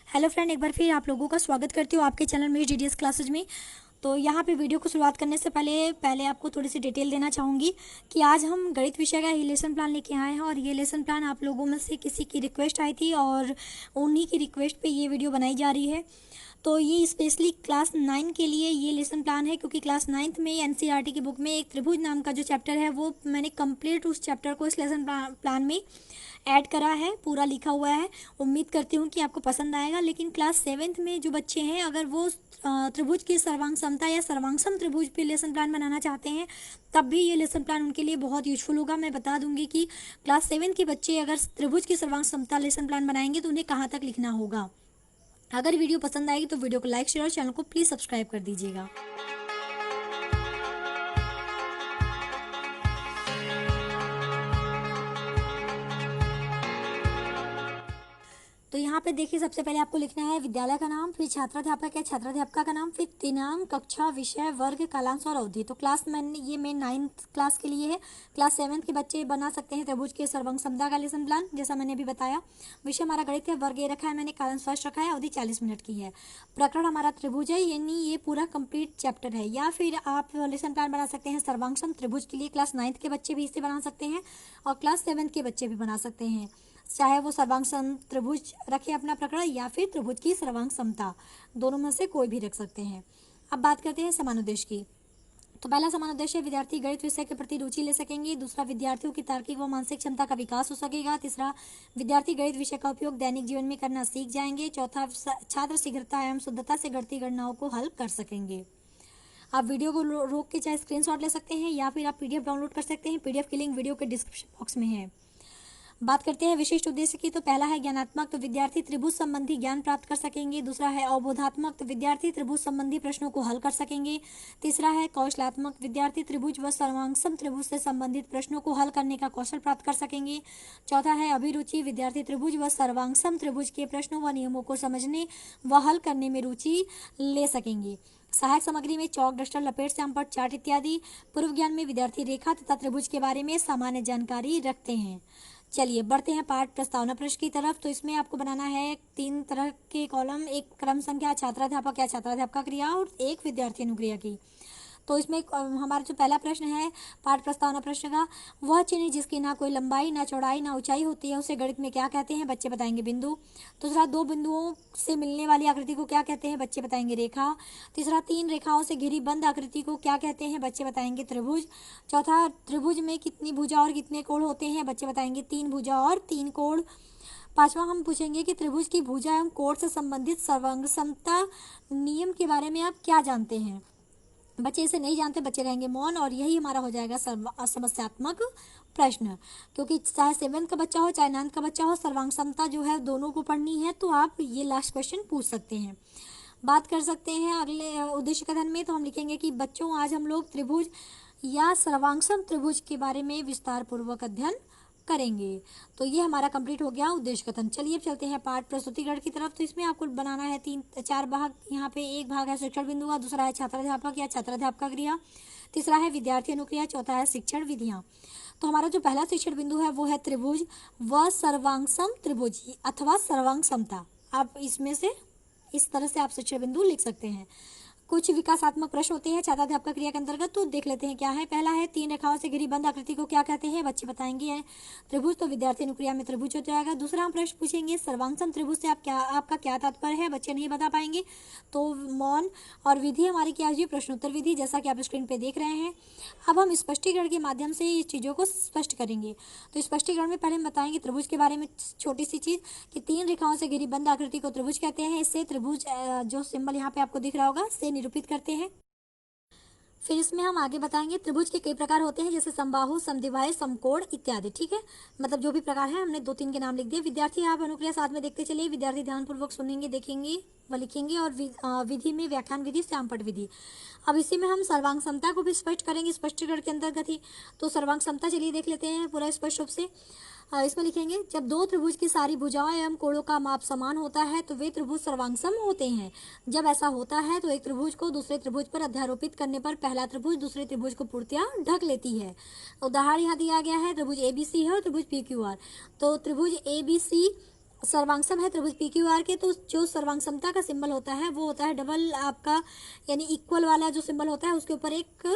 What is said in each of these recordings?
Hello friend, एक बार फिर आप लोगों का स्वागत करती हूँ आपके चैनल में डीडीएस क्लासेज में। तो यहाँ पे वीडियो को शुरुआत करने से पहले आपको थोड़ी सी डिटेल देना चाहूँगी कि आज हम गणित विषय का ये लेसन प्लान लेके आए हैं और ये लेसन प्लान आप लोगों में से किसी की रिक्वेस्ट आई थी और उन्हीं की रिक्वेस्ट पे ये वीडियो बनाई जा रही है। तो ये स्पेशली क्लास 9 के लिए ये लेसन प्लान है, क्योंकि क्लास 9th में एनसीईआरटी की बुक में एक त्रिभुज नाम का जो चैप्टर है वो मैंने कंप्लीट उस चैप्टर को इस लेसन प्लान में ऐड करा है, पूरा लिखा हुआ है। उम्मीद करती हूँ कि आपको पसंद आएगा। लेकिन क्लास 7th में जो बच्चे हैं, अगर वो त्रिभुज की सर्वांग समता या सर्वांगसम त्रिभुज पे लेसन प्लान बनाना चाहते हैं, तब भी ये लेसन प्लान उनके लिए बहुत यूजफुल होगा। मैं बता दूंगी कि क्लास 7 के बच्चे अगर त्रिभुज की सर्वांग समता लेसन प्लान बनाएंगे तो उन्हें कहाँ तक लिखना होगा। अगर वीडियो पसंद आएगी तो वीडियो को लाइक शेयर और चैनल को प्लीज़ सब्सक्राइब कर दीजिएगा। तो यहाँ पे देखिए, सबसे पहले आपको लिखना है विद्यालय का नाम, फिर छात्राध्यापक या छात्राध्यापिका का नाम, फिर दिनांक, कक्षा, विषय, वर्ग, कालांश और अवधि। तो क्लास ये मैं 9th क्लास के लिए है। क्लास 7th के बच्चे बना सकते हैं त्रिभुज के सर्वांग समता का लेसन प्लान, जैसा मैंने अभी बताया। विषय हमारा गणित है, वर्ग ये रखा है मैंने, कालांश फर्स्ट रखा है, अवधि 40 मिनट की है। प्रकरण हमारा त्रिभुज है, यानी ये पूरा कंप्लीट चैप्टर है। या फिर आप लेसन प्लान बना सकते हैं सर्वांगसम त्रिभुज के लिए, क्लास 9th के बच्चे भी इसे बना सकते हैं और क्लास 7th के बच्चे भी बना सकते हैं, चाहे वो सर्वांग सम त्रिभुज रखे अपना प्रकरण या फिर त्रिभुज की सर्वांग समता, दोनों में से कोई भी रख सकते हैं। अब बात करते हैं समानुदेश की। तो पहला समानुदेश, विद्यार्थी गणित विषय के प्रति रुचि ले सकेंगे। दूसरा, विद्यार्थियों की तार्किक व मानसिक क्षमता का विकास हो सकेगा। तीसरा, विद्यार्थी गणित विषय का उपयोग दैनिक जीवन में करना सीख जाएंगे। चौथा, छात्र शीघ्रता एवं शुद्धता से गणितीय गणनाओं को हल कर सकेंगे। आप वीडियो को रोक के चाहे स्क्रीनशॉट ले सकते हैं या फिर आप पीडीएफ डाउनलोड कर सकते हैं। पीडीएफ की लिंक वीडियो के डिस्क्रिप्शन बॉक्स में है। बात करते हैं विशिष्ट उद्देश्य की। तो पहला है ज्ञानात्मक, तो विद्यार्थी त्रिभुज संबंधी ज्ञान प्राप्त कर सकेंगे। दूसरा है अवबोधात्मक, तो विद्यार्थी त्रिभुज संबंधी प्रश्नों को हल कर सकेंगे। तीसरा है कौशलात्मक, विद्यार्थी त्रिभुज व सर्वांगसम त्रिभुज से संबंधित प्रश्नों को हल करने का कौशल प्राप्त कर सकेंगे। चौथा है अभिरुचि, विद्यार्थी त्रिभुज व सर्वांगसम त्रिभुज के प्रश्नों व नियमों को समझने व हल करने में रुचि ले सकेंगे। सहायक सामग्री में चौक, डस्टर, लपेट, श्यामपट्ट, चार्ट इत्यादि। पूर्व ज्ञान में विद्यार्थी रेखा तथा त्रिभुज के बारे में सामान्य जानकारी रखते हैं। चलिए बढ़ते हैं पाठ प्रस्तावना प्रश्न की तरफ। तो इसमें आपको बनाना है 3 तरह के कॉलम, एक क्रम संख्या, छात्राध्यापक या छात्राध्यापिका क्रिया और एक विद्यार्थी अनुक्रिया की। तो इसमें हमारा जो पहला प्रश्न है पाठ प्रस्तावना प्रश्न का, वह चिन्ह जिसकी ना कोई लंबाई, ना चौड़ाई, ना ऊंचाई होती है, उसे गणित में क्या कहते हैं? बच्चे बताएंगे बिंदु। दूसरा, 2 बिंदुओं से मिलने वाली आकृति को क्या कहते हैं? बच्चे बताएंगे रेखा। तीसरा, 3 रेखाओं से घिरी बंद आकृति को क्या कहते हैं? बच्चे बताएंगे त्रिभुज। चौथा, त्रिभुज में कितनी भुजा और कितने कोण होते हैं? बच्चे बताएंगे 3 भुजा और 3 कोण। पांचवा, हम पूछेंगे कि त्रिभुज की भुजा एवं कोण से संबंधित सर्वांग समता नियम के बारे में आप क्या जानते हैं? बच्चे इसे नहीं जानते, बच्चे रहेंगे मौन, और यही हमारा हो जाएगा समस्यात्मक प्रश्न। क्योंकि चाहे 7th का बच्चा हो चाहे 9th का बच्चा हो, सर्वांग समता जो है दोनों को पढ़नी है, तो आप ये लास्ट क्वेश्चन पूछ सकते हैं। बात कर सकते हैं अगले उद्देश्य कथन में। तो हम लिखेंगे कि बच्चों, आज हम लोग त्रिभुज या सर्वांगसम त्रिभुज के बारे में विस्तार पूर्वक अध्ययन करेंगे। तो ये हमारा कंप्लीट हो गया उद्देश्य कथन। चलिए अब चलते हैं पाठ प्रस्तुतिकरण की तरफ। तो इसमें आपको बनाना है 4 भाग। यहाँ पे एक भाग है शिक्षण बिंदु का, दूसरा है छात्राध्यापक या छात्राध्यापिका क्रिया, तीसरा है विद्यार्थी अनुक्रिया, चौथा है शिक्षण विधियां। तो हमारा जो पहला शिक्षण बिंदु है वो है त्रिभुज व सर्वांगसम त्रिभुज अथवा सर्वांग समता। आप इसमें से इस तरह से आप शिक्षण बिंदु लिख सकते हैं। कुछ विकासात्मक प्रश्न होते हैं छात्राध्यापक क्रिया के अंतर्गत, तो देख लेते हैं क्या है। पहला है 3 रेखाओं से घिरी बंद आकृति को क्या कहते हैं? बच्चे बताएंगे त्रिभुज, तो विद्यार्थी अनुक्रिया में त्रिभुज हो जाएगा। दूसरा हम प्रश्न पूछेंगे सर्वांगसम त्रिभुज से आपका क्या तात्पर्य है? बच्चे नहीं बता पाएंगे, तो मौन। और विधि हमारी क्या है? प्रश्नोत्तर विधि, जैसा कि आप स्क्रीन पे देख रहे हैं। अब हम स्पष्टीकरण के माध्यम से इस चीज़ों को स्पष्ट करेंगे। तो स्पष्टीकरण में पहले हम बताएंगे त्रिभुज के बारे में छोटी सी चीज़ कि 3 रेखाओं से घिरी बंद आकृति को त्रिभुज कहते हैं। इससे त्रिभुज जो सिंबल यहाँ पे आपको दिख रहा होगा से निरूपित करते हैं। फिर इसमें हम आगे बताएंगे त्रिभुज के कई प्रकार होते हैं, जैसे समबाहु, समद्विबाहु, समकोण इत्यादि। ठीक है, मतलब जो भी प्रकार है हमने 2-3 के नाम लिख दिए। विद्यार्थी आप अनुक्रिया साथ में देखते चलिए। विद्यार्थी ध्यानपूर्वक सुनेंगे, देखेंगे व लिखेंगे। और विधि में व्याख्यान विधि, श्यामपट्ट विधि। अब इसी में हम सर्वांग समता को भी स्पष्ट करेंगे स्पष्टीकरण के अंतर्गत ही। तो सर्वांग समता चलिए देख लेते हैं पूरा स्पष्ट रूप से। इसमें लिखेंगे जब 2 त्रिभुज की सारी भुजाओं एवं कोणों का माप समान होता है तो वे त्रिभुज सर्वांगसम होते हैं। जब ऐसा होता है तो एक त्रिभुज को दूसरे त्रिभुज पर अध्यारोपित करने पर पहला त्रिभुज दूसरे त्रिभुज को पूर्णतया ढक लेती है। उदाहरण यहाँ दिया गया है, त्रिभुज ABC है और त्रिभुज PQR। तो त्रिभुज ABC सर्वांगसम है त्रिभुज पी क्यू आर के, तो जो सर्वांगसमता का सिंबल होता है वो होता है डबल आपका, यानी इक्वल वाला जो सिंबल होता है उसके ऊपर एक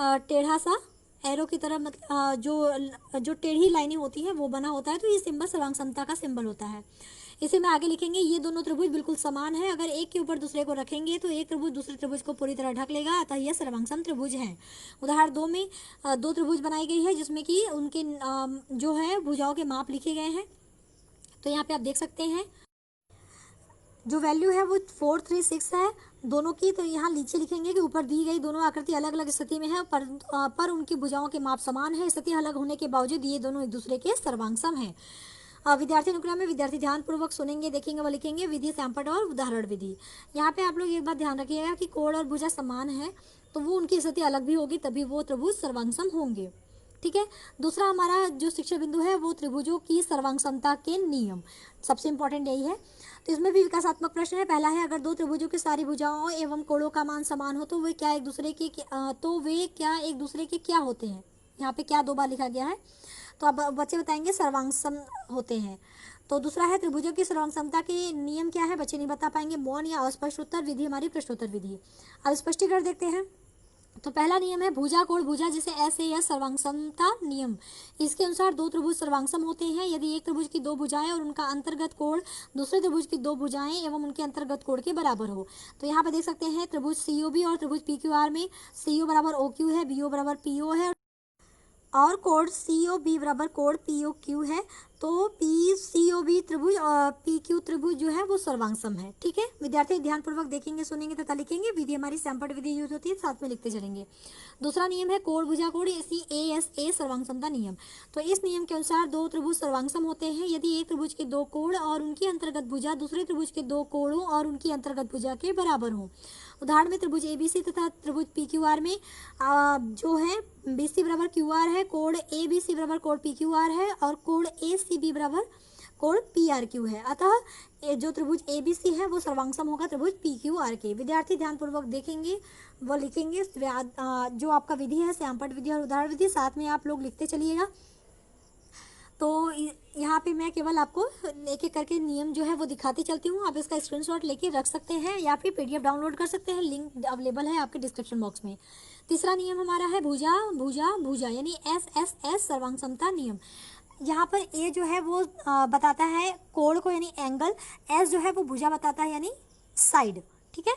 टेढ़ा सा एरो की तरह, मतलब जो टेढ़ी लाइनें होती है वो बना होता है, तो ये सिंबल सर्वांगसमता का सिंबल होता है। इसे में आगे लिखेंगे, ये दोनों त्रिभुज बिल्कुल समान है, अगर एक के ऊपर दूसरे को रखेंगे तो एक त्रिभुज दूसरे त्रिभुज को पूरी तरह ढक लेगा, अतः यह सर्वांगसम त्रिभुज है। उदाहरण 2 में दो त्रिभुज बनाई गई है जिसमें कि उनके जो है भुजाओं के माप लिखे गए हैं। तो यहाँ पे आप देख सकते हैं जो वैल्यू है वो 4, 3, 6 है दोनों की। तो यहाँ नीचे लिखेंगे कि ऊपर दी गई दोनों आकृति अलग अलग स्थिति में है, पर उनकी भुजाओं के माप समान है। स्थिति अलग होने के बावजूद ये दोनों एक दूसरे के सर्वांगसम है। विद्यार्थी अनुक्रम में विद्यार्थी ध्यान पूर्वक सुनेंगे, देखेंगे व लिखेंगे विधि, सैंपट और उदाहरण विधि। यहाँ पे आप लोग एक बात ध्यान रखिएगा कि कोण और भुजा समान है तो वो उनकी स्थिति अलग भी होगी, तभी वो त्रिभुज सर्वांगसम होंगे। ठीक है। दूसरा हमारा जो शिक्षण बिंदु है वो त्रिभुजों की सर्वांगसमता के नियम, सबसे इंपॉर्टेंट यही है। तो इसमें भी विकासात्मक प्रश्न है। पहला है, अगर दो त्रिभुजों की सारी भुजाओं एवं कोणों का मान समान हो तो वे क्या एक दूसरे के क्या होते हैं। यहाँ पे क्या 2 बार लिखा गया है, तो अब बच्चे बताएंगे सर्वांगसम होते हैं। तो दूसरा है, त्रिभुजों की सर्वांगसमता के नियम क्या है, बच्चे नहीं बता पाएंगे। मौन या अस्पष्ट उत्तर विधि हमारी प्रश्नोत्तर विधि। अब स्पष्टीकरण देखते हैं। तो पहला नियम है भुजा कोण भुजा, जिसे ऐसे या सर्वांगसमता नियम। इसके अनुसार दो त्रिभुज सर्वांगसम होते हैं यदि एक त्रिभुज की 2 भुजाएं और उनका अंतर्गत कोण दूसरे त्रिभुज की 2 भुजाएं एवं उनके अंतर्गत कोण के बराबर हो। तो यहाँ पे देख सकते हैं त्रिभुज सीओबी और त्रिभुज पीक्यूआर में सीओ बराबर ओक्यू है, बीओ बराबर पीओ है और कोण सीओबी बराबर कोण पीओक्यू है। तो पी सीओबी त्रिभुज और पी क्यू त्रिभुज जो है वो सर्वांगसम है। ठीक है। विद्यार्थी ध्यानपूर्वक देखेंगे, सुनेंगे तथा लिखेंगे। विधि हमारी सैंपट विधि यूज होती है, साथ में लिखते चलेंगे। दूसरा नियम है कोण भुजा कोण, इसी ASA सर्वांगसमता नियम। तो इस नियम के अनुसार दो त्रिभुज सर्वांगसम होते हैं यदि एक त्रिभुज के 2 कोण और उनकी अंतर्गत भुजा दूसरे त्रिभुज के 2 कोणों और उनकी अंतर्गत भुजा के बराबर हो। उदाहरण में त्रिभुज ABC तथा त्रिभुज PQR में जो है BC बराबर QR है, कोण ABC बराबर कोण PQR है और कोण ACB बराबर कोण PRQ है। अतः जो त्रिभुज ABC है वो सर्वांगसम होगा त्रिभुज PQR के। विद्यार्थी ध्यानपूर्वक देखेंगे वो लिखेंगे। जो आपका विधि है सैंपट विधि और उदाहरण विधि, साथ में आप लोग लिखते चलिएगा। तो यहाँ पे मैं केवल आपको एक एक करके नियम जो है वो दिखाती चलती हूँ। आप इसका स्क्रीनशॉट लेके रख सकते हैं या फिर PDF डाउनलोड कर सकते हैं, लिंक अवेलेबल है आपके डिस्क्रिप्शन बॉक्स में। तीसरा नियम हमारा है भुजा भुजा भुजा यानी SSS सर्वांगसमता नियम। यहाँ पर A जो है वो बताता है कोण को यानी एंगल, S जो है वो भुजा बताता है यानी साइड। ठीक है,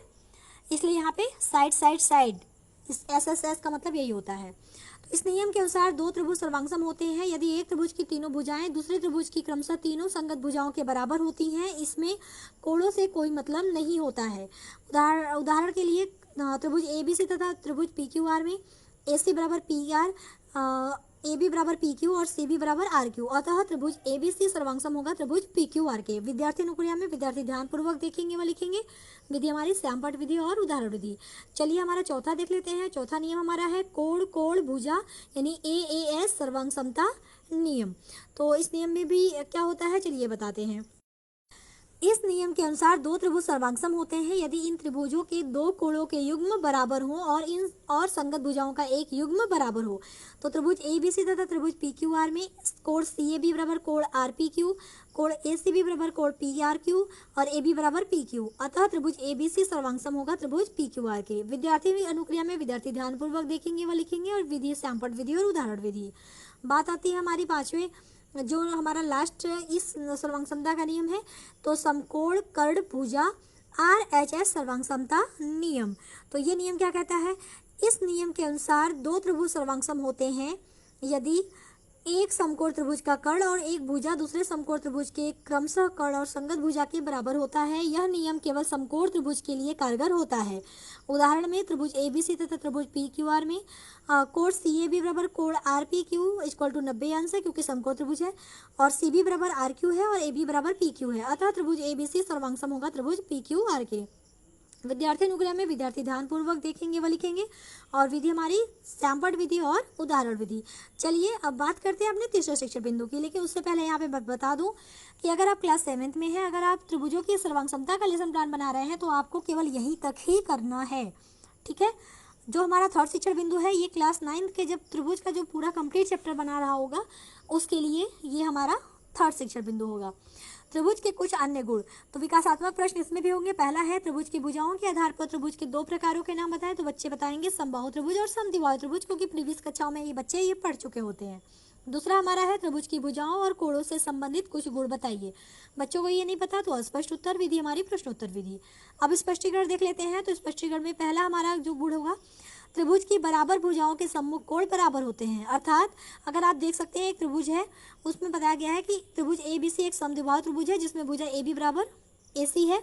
इसलिए यहाँ पे साइड साइड साइड, इस SSS का मतलब यही होता है। इस नियम के अनुसार दो त्रिभुज सर्वांगसम होते हैं यदि एक त्रिभुज की तीनों भुजाएं दूसरे त्रिभुज की क्रमशः तीनों संगत भुजाओं के बराबर होती हैं। इसमें कोणों से कोई मतलब नहीं होता है। उदाहरण के लिए त्रिभुज ABC तथा त्रिभुज PQR में AC बराबर PR, AB बराबर PQ और CB बराबर RQ। अतः त्रिभुज ABC सर्वांगसम होगा त्रिभुज PQR के। विद्यार्थी अनुक्रिया में विद्यार्थी ध्यानपूर्वक देखेंगे व लिखेंगे। विधि हमारी सैंपट विधि और उदाहरण विधि। चलिए हमारा चौथा देख लेते हैं। चौथा नियम हमारा है कोण कोण भुजा यानी AAS सर्वांगसमता नियम। तो इस नियम में भी क्या होता है चलिए बताते हैं। इस नियम के अनुसार दो त्रिभुज सर्वांगसम होते हैं यदि इन त्रिभुजों के 2 कोणों के युग्म बराबर हो और संगत भुजाओं का एक युग्म बराबर हो। तो त्रिभुज ABC तथा त्रिभुज PQR में कोण CAB बराबर कोण RPQ, कोण ACB बराबर कोण PRQ और AB बराबर PQ। अतः त्रिभुज ABC सर्वांगसम होगा त्रिभुज PQR के। विद्यार्थी अनुक्रिया में विद्यार्थी ध्यानपूर्वक देखेंगे व लिखेंगे और विधि सैंपट विधि और उदाहरण विधि। बात आती है हमारी 5वें, जो हमारा लास्ट इस सर्वांगसमता का नियम है, तो समकोण कर्ण भुजा RHS सर्वांगसमता नियम। तो ये नियम क्या कहता है, इस नियम के अनुसार दो त्रिभुज सर्वांगसम होते हैं यदि एक समकोण त्रिभुज का कर्ण और एक भुजा दूसरे समकोण त्रिभुज के क्रमशः कर्ण और संगत भुजा के बराबर होता है। यह नियम केवल समकोण त्रिभुज के लिए कारगर होता है। उदाहरण में त्रिभुज ABC तथा त्रिभुज PQR में कोण CAB बराबर कोण RPQ इक्वल टू 90 अंश है क्योंकि समकोण त्रिभुज है, और CB बराबर RQ है और AB बराबर PQ है। अतः त्रिभुज ABC सर्वांगसम होगा त्रिभुज PQR के। विद्यार्थी अनुक्रिया में विद्यार्थी ध्यानपूर्वक देखेंगे व लिखेंगे और विधि हमारी सैंपट विधि और उदाहरण विधि। चलिए अब बात करते हैं अपने तीसरे शिक्षण बिंदु की, लेकिन उससे पहले यहाँ पे बता दूं कि अगर आप क्लास 7th में हैं, अगर आप त्रिभुजों की सर्वांगसमता का लेसन प्लान बना रहे हैं तो आपको केवल यहीं तक ही करना है। ठीक है, जो हमारा थर्ड शिक्षण बिंदु है ये क्लास 9th के जब त्रिभुज का जो पूरा कंप्लीट चैप्टर बना रहा होगा उसके लिए ये हमारा थर्ड शिक्षण बिंदु होगा। त्रिभुज के कुछ अन्य गुण। तो विकासात्मक प्रश्न इसमें भी होंगे। पहला है त्रिभुज की भुजाओं के आधार पर त्रिभुज के दो प्रकारों के नाम बताएं। तो बच्चे बताएंगे समबाहु त्रिभुज और समद्विबाहु त्रिभुज, क्योंकि प्रीवियस कक्षाओं में ये बच्चे ये पढ़ चुके होते हैं। दूसरा हमारा है त्रिभुज की भुजाओं और कोणों से संबंधित कुछ गुण बताइए। बच्चों को ये नहीं पता तो अस्पष्ट उत्तर विधि हमारी प्रश्नोत्तर विधि। अब स्पष्टीकरण देख लेते हैं। तो स्पष्टीकरण में पहला हमारा जो गुण होगा, त्रिभुज की बराबर भुजाओं के सम्मुख कोण बराबर होते हैं। अर्थात अगर आप देख सकते हैं एक त्रिभुज है, उसमें बताया गया है कि त्रिभुज ABC एक समद्विबाहु त्रिभुज है जिसमें भुजा AB बराबर AC है।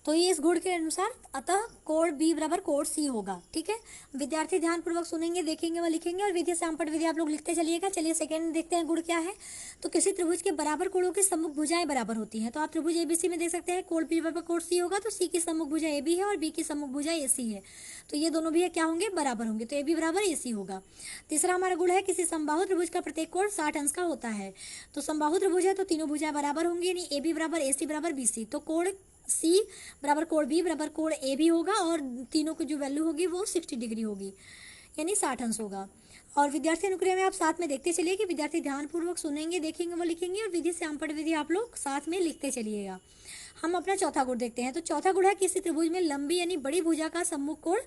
तो ये इस गुण के अनुसार अतः कोण B बराबर कोण C होगा। ठीक है, विद्यार्थी ध्यान पूर्वक सुनेंगे, देखेंगे व लिखेंगे और विधि सैंपट विधि आप लोग लिखते चलिएगा। चलिए सेकंड देखते हैं गुण क्या है। तो किसी त्रिभुज के बराबर कोणों की सम्मुख भुजाएं बराबर होती हैं। तो आप त्रिभुज ABC में देख सकते हैं कोण B बराबर कोण C होगा, तो C की सम्मुख भुजा AB है और B की सम्मुख भुजा AC है, तो ये दोनों भी क्या होंगे, बराबर होंगे, तो AB बराबर AC होगा। तीसरा हमारा गुण है किसी समबाहु त्रिभुज का प्रत्येक कोण 60 अंश का होता है। तो समबाहु त्रिभुज है तो तीनों भुजाएं बराबर होंगी, यानी AB बराबर AC बराबर BC, तो कोण C बराबर कोण B बराबर कोण A भी होगा और तीनों की जो वैल्यू होगी वो 60 डिग्री होगी, यानी 60 अंश होगा। और विद्यार्थी अनुक्रिया में आप साथ में देखते चलिए कि विद्यार्थी ध्यानपूर्वक सुनेंगे, देखेंगे वो लिखेंगे और विधि सैंपट विधि आप लोग साथ में लिखते चलिएगा। हम अपना चौथा गुण देखते हैं। तो चौथा गुण है किसी त्रिभुज में लंबी यानी बड़ी भुजा का सम्मुख कोण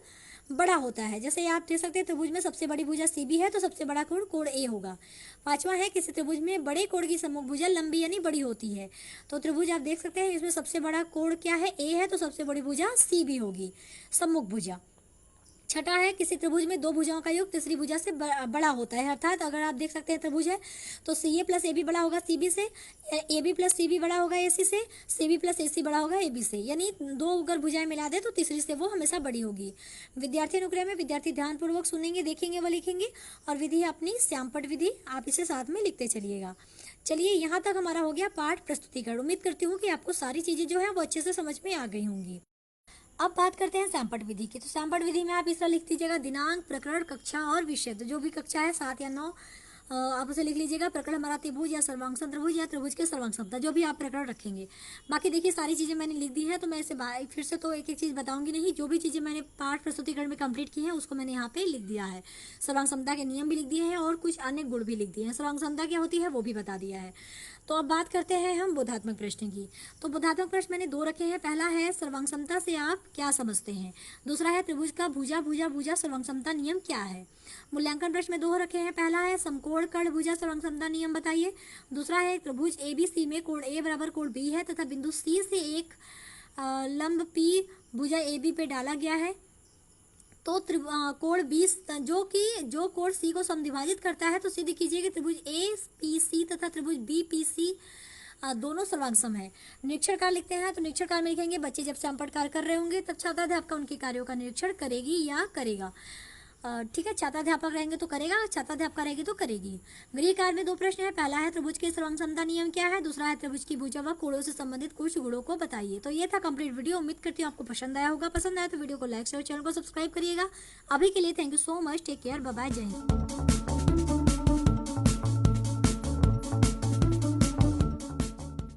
बड़ा होता है। जैसे आप देख सकते हैं त्रिभुज में सबसे बड़ी भुजा CB है तो सबसे बड़ा कोण कोण A होगा। पांचवा है किसी त्रिभुज में बड़े कोण की सम्मुख भुजा लंबी यानी बड़ी होती है। तो त्रिभुज आप देख सकते हैं इसमें सबसे बड़ा कोण क्या है, A है, तो सबसे बड़ी भुजा CB होगी, सम्मुख भुजा। छठा है किसी त्रिभुज में दो भुजाओं का योग तीसरी भुजा से बड़ा होता है। अर्थात अगर आप देख सकते हैं त्रिभुज है तो CA प्लस AB बड़ा होगा CB से, AB प्लस CB बड़ा होगा AC से, CB प्लस AC बड़ा होगा AB से, यानी दो अगर भुजाएं मिला दे तो तीसरी से वो हमेशा बड़ी होगी। विद्यार्थी अनुक्रम में विद्यार्थी ध्यानपूर्वक सुनेंगे, देखेंगे व लिखेंगे और विधि अपनी सैंपट विधि आप इसे साथ में लिखते चलिएगा। चलिए यहाँ तक हमारा हो गया पाठ प्रस्तुतिकरण। उम्मीद करती हूँ कि आपको सारी चीजें जो है वो अच्छे से समझ में आ गई होंगी। अब बात करते हैं सैंपट विधि की। तो सैंपट विधि में आप इस तरह लिख दीजिएगा दिनांक, प्रकरण, कक्षा और विषय। तो जो भी कक्षा है 7 या 9 आप उसे लिख लीजिएगा। प्रकरण हमारा त्रिभुज या सर्वांगसम त्रिभुज या त्रिभुज के सर्वांगसमता, जो भी आप प्रकरण रखेंगे। बाकी देखिए सारी चीजें मैंने लिख दी है, तो मैं इसे फिर से तो एक एक चीज बताऊंगी नहीं। जो भी चीजें मैंने पाठ प्रस्तुतिकरण में कंप्लीट की है उसको मैंने यहाँ पे लिख दिया है। सर्वांगसमता के नियम भी लिख दिए हैं और कुछ अन्य गुण भी लिख दिए हैं। सर्वांगसमता क्या होती है वो भी बता दिया है। तो अब बात करते हैं हम बोधात्मक प्रश्न की। तो बोधात्मक प्रश्न मैंने 2 रखे हैं। पहला है सर्वांगसमता से आप क्या समझते हैं। दूसरा है त्रिभुज का भुजा भुजा भुजा सर्वांगसमता नियम क्या है। मूल्यांकन प्रश्न में 2 रखे हैं। पहला है समकोण कर्ण भुजा सर्वांगसमता नियम बताइए। दूसरा है त्रिभुज ABC में कोण A बराबर कोण B है तथा बिंदु C से एक लंब P भुजा AB पे डाला गया है। तो कोण 20 जो कोण C को समद्विभाजित करता है, तो सिद्ध कीजिए कि त्रिभुज APC तथा त्रिभुज BPC दोनों सर्वांगसम है। निरीक्षण कार्य लिखते हैं। तो निरीक्षण कार्य में लिखेंगे बच्चे जब सैंपट कार्य कर रहे होंगे तब छात्राध्यापक उनके कार्यों का निरीक्षण करेगी या करेगा। ठीक है, छात्राध्यापक रहेंगे तो करेगा, छात्राध्यापक रहेगी तो करेगी। गृह कार्य में 2 प्रश्न है। पहला है त्रिभुज के सर्वांगसमता नियम क्या है। दूसरा है त्रिभुज की भुजा व कोणों से संबंधित कुछ गुणों को बताइए। तो ये था कंप्लीट वीडियो। उम्मीद करती हूँ आपको पसंद आया होगा। पसंद आया तो वीडियो को लाइक शेयर, चैनल को सब्सक्राइब करिएगा। अभी के लिए thank you so much. Take care, bye bye, जय हिंद।